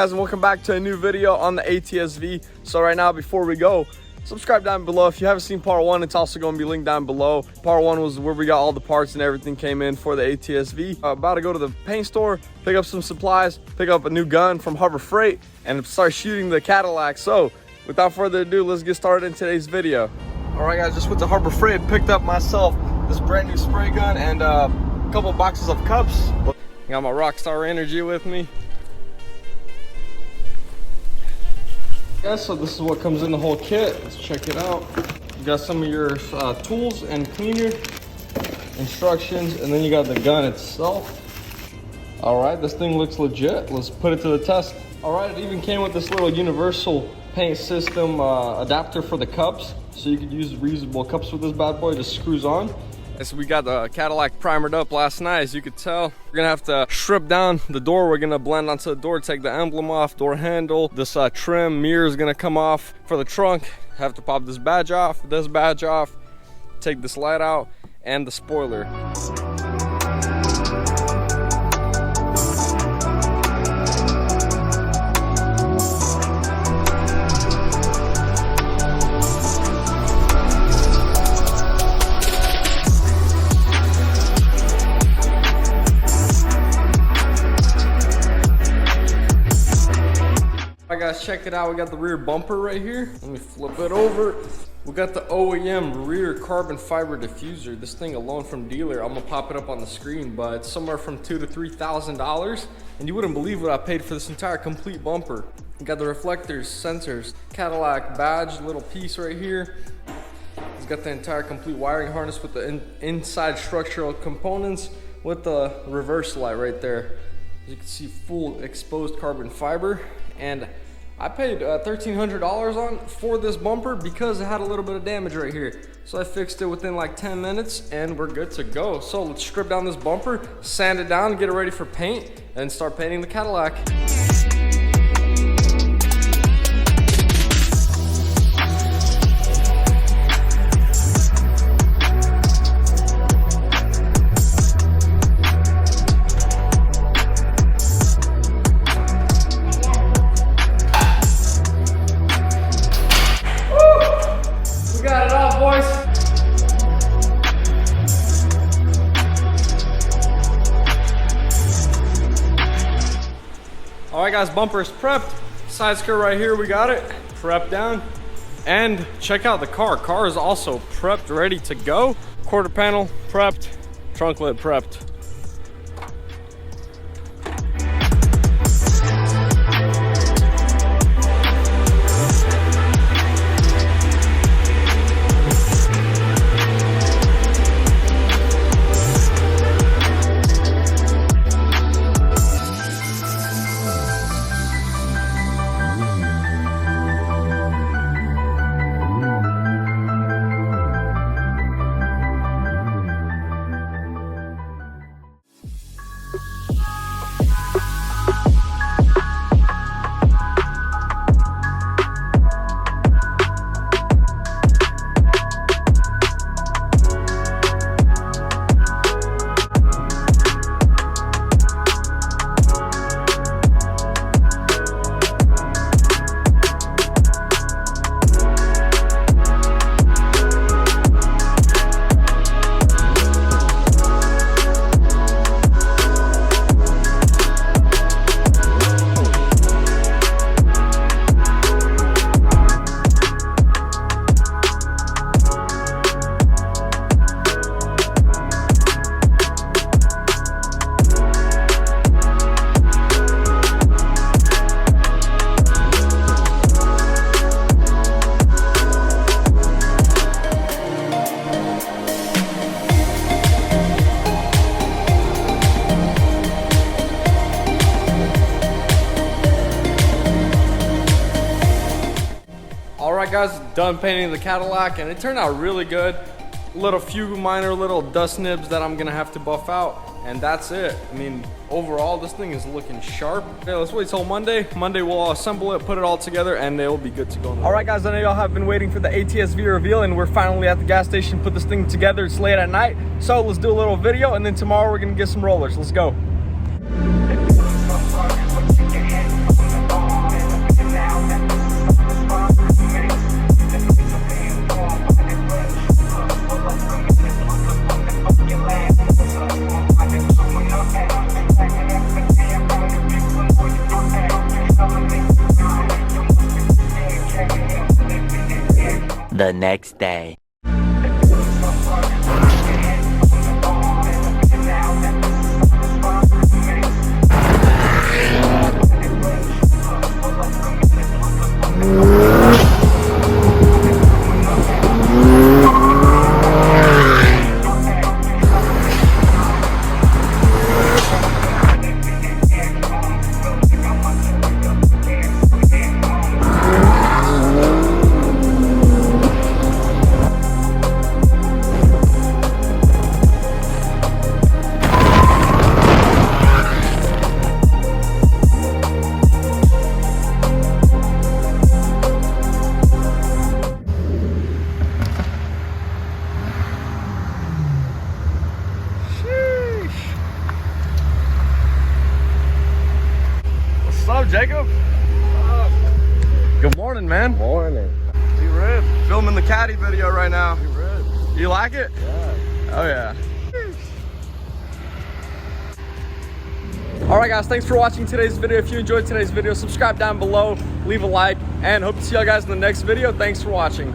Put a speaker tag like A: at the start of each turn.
A: guys, and welcome back to a new video on the Atsv. So right now, before we go, subscribe down below. If you haven't seen part 1, it's also going to be linked down below. Part 1 was where we got all the parts and everything came in for the Atsv. About to go to the paint store, pick up some supplies, pick up a new gun from Harbor Freight, and start shooting the Cadillac. So without further ado, let's get started in today's video. All right, guys, just went to Harbor Freight, picked up myself this brand new spray gun and a couple boxes of cups. Got my Rockstar Energy with me. Yeah, so this is what comes in the whole kit. Let's check it out. You got some of your tools and cleaner, instructions, and then you got the gun itself. All right, this thing looks legit. Let's put it to the test. All right, it even came with this little universal paint system adapter for the cups, so you could use reusable cups with this bad boy. It just screws on. So we got the Cadillac primered up last night. As you could tell, we're gonna have to strip down the door. We're gonna blend onto the door, take the emblem off, door handle, this trim, mirror is gonna come off for the trunk. Have to pop this badge off, take this light out, and the spoiler. Alright guys, check it out. We got the rear bumper right here. Let me flip it over. We got the OEM rear carbon fiber diffuser. This thing alone from dealer, I'm gonna pop it up on the screen, but it's somewhere from $2,000 to $3,000. And you wouldn't believe what I paid for this entire complete bumper. We got the reflectors, sensors, Cadillac badge, little piece right here. It's got the entire complete wiring harness with the inside structural components with the reverse light right there. As you can see, full exposed carbon fiber. And I paid $1,300 for this bumper because it had a little bit of damage right here. So I fixed it within like 10 minutes and we're good to go. So let's strip down this bumper, sand it down, get it ready for paint, and start painting the Cadillac. All right guys, bumper is prepped. Side skirt right here, we got it prepped down. And check out the car. Car is also prepped, ready to go. Quarter panel prepped, trunk lid prepped. Alright guys, done painting the Cadillac and it turned out really good. Few minor little dust nibs that I'm gonna have to buff out, and that's it. I mean, overall this thing is looking sharp. Okay, let's wait till Monday. Monday we'll assemble it, put it all together, and it'll be good to go. Alright guys, I know y'all have been waiting for the Atsv reveal, and we're finally at the gas station, put this thing together. It's late at night, so let's do a little video, and then tomorrow we're gonna get some rollers. Let's go.
B: the next day.
A: What's up, Jacob? Good morning, man.
C: Morning.
A: T-Rib. Filming the Caddy video right now.
C: T-Rib.
A: You like it?
C: Yeah.
A: Oh yeah. Alright guys, thanks for watching today's video. If you enjoyed today's video, subscribe down below, leave a like, and hope to see y'all guys in the next video. Thanks for watching.